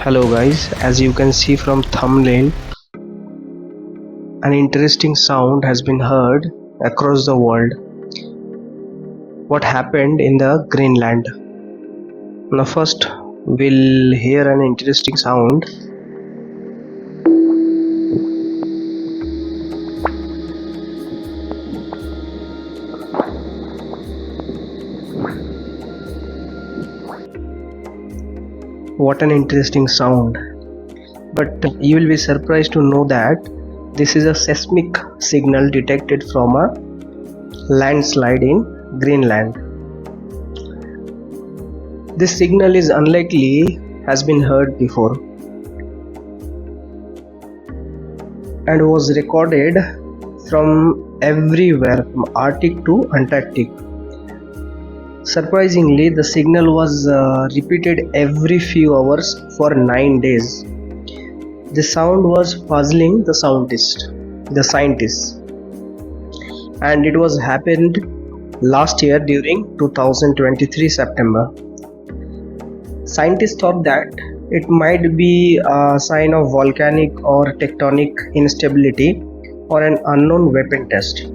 Hello guys, as you can see from thumbnail, an interesting sound has been heard across the world. What happened in the Greenland? Now first we'll hear an interesting sound. What an interesting sound. But you will be surprised to know that this is a seismic signal detected from a landslide in Greenland. This signal is unlikely has been heard before and was recorded from everywhere from Arctic to Antarctic. Surprisingly, the signal was repeated every few hours for 9 days. The sound was puzzling the scientists, and it was happened last year during 2023 September. Scientists thought that it might be a sign of volcanic or tectonic instability or an unknown weapon test.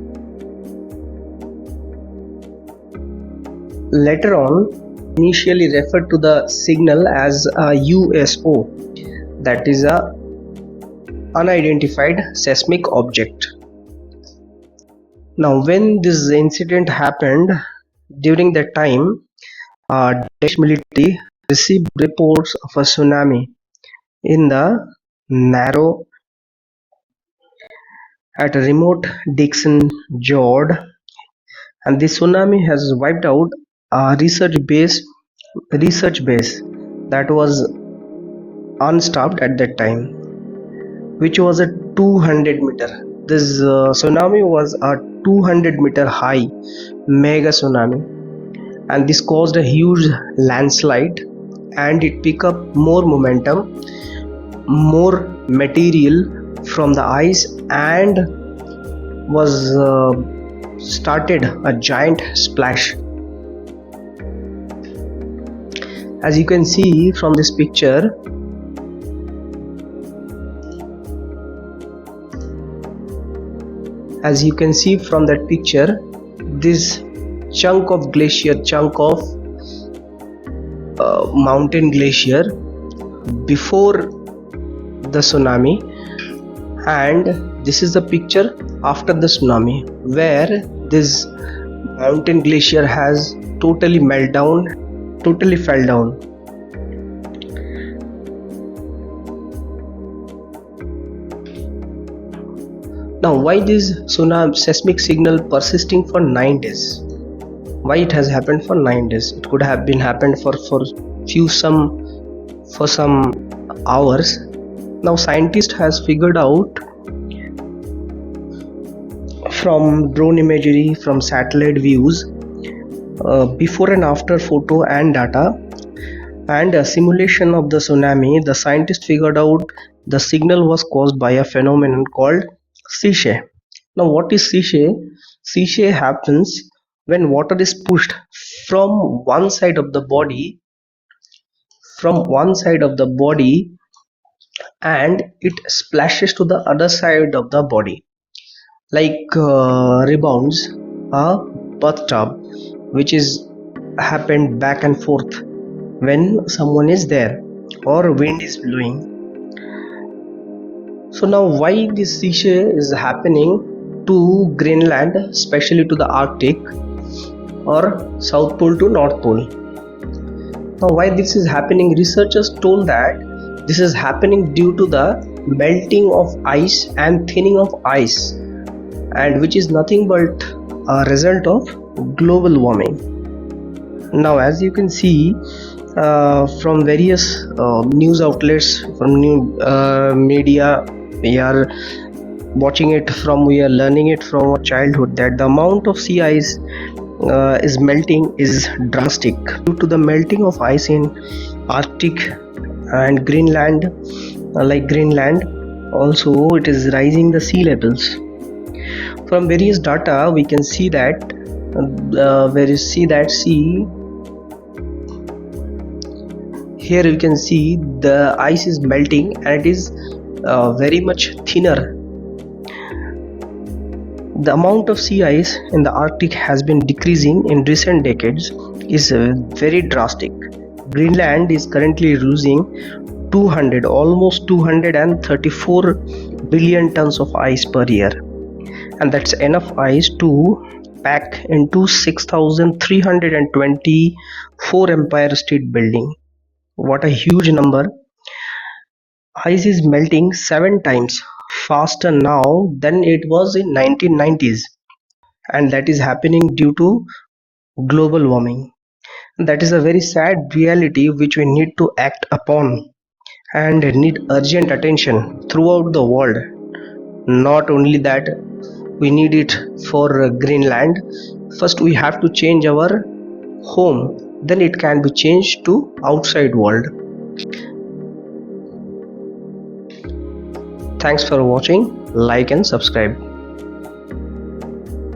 Later on, initially referred to the signal as a USO, that is a unidentified seismic object. Now, when this incident happened, during that time, Danish military received reports of a tsunami in the narrow at a remote Dixon Fjord, and this tsunami has wiped out a research base that was unstaffed at that time, which was a 200-meter. This tsunami was a 200-meter high mega tsunami, and this caused a huge landslide, and it picked up more momentum, more material from the ice, and was started a giant splash. As you can see from this picture, this chunk of mountain glacier before the tsunami, and this is the picture after the tsunami, where this mountain glacier has totally fell down. Now, why this tsunami seismic signal persisting for 9 days? Why it has happened for 9 days? It could have been happened for some hours. Now, scientists has figured out from drone imagery, from satellite views, before and after photo and data, and a simulation of the tsunami, the scientists figured out the signal was caused by a phenomenon called seashore. Now, what is seashore? Seashore happens when water is pushed from one side of the body and it splashes to the other side of the body, like rebounds a bathtub, which is happened back and forth when someone is there or wind is blowing. So now, why this seashore is happening to Greenland, especially to the Arctic, or South Pole to North Pole? Now, why this is happening? Researchers told that this is happening due to the melting of ice and thinning of ice, and which is nothing but a result of global warming. Now, as you can see from various news outlets, from new media, we are learning it from our childhood, that the amount of sea ice is melting is drastic. Due to the melting of ice in Arctic and Greenland, also it is rising the sea levels. From various data, we can see that Here you can see the ice is melting and it is very much thinner. The amount of sea ice in the Arctic has been decreasing in recent decades is very drastic. Greenland is currently losing almost 234 billion tons of ice per year, and that's enough ice to pack into 6,324 Empire State Building. What a huge number! Ice is melting 7 times faster now than it was in 1990s, and that is happening due to global warming. That is a very sad reality which we need to act upon and need urgent attention throughout the world. Not only that, we need it for Greenland. First we have to change our home, then it can be changed to outside world. Thanks for watching. Like and subscribe.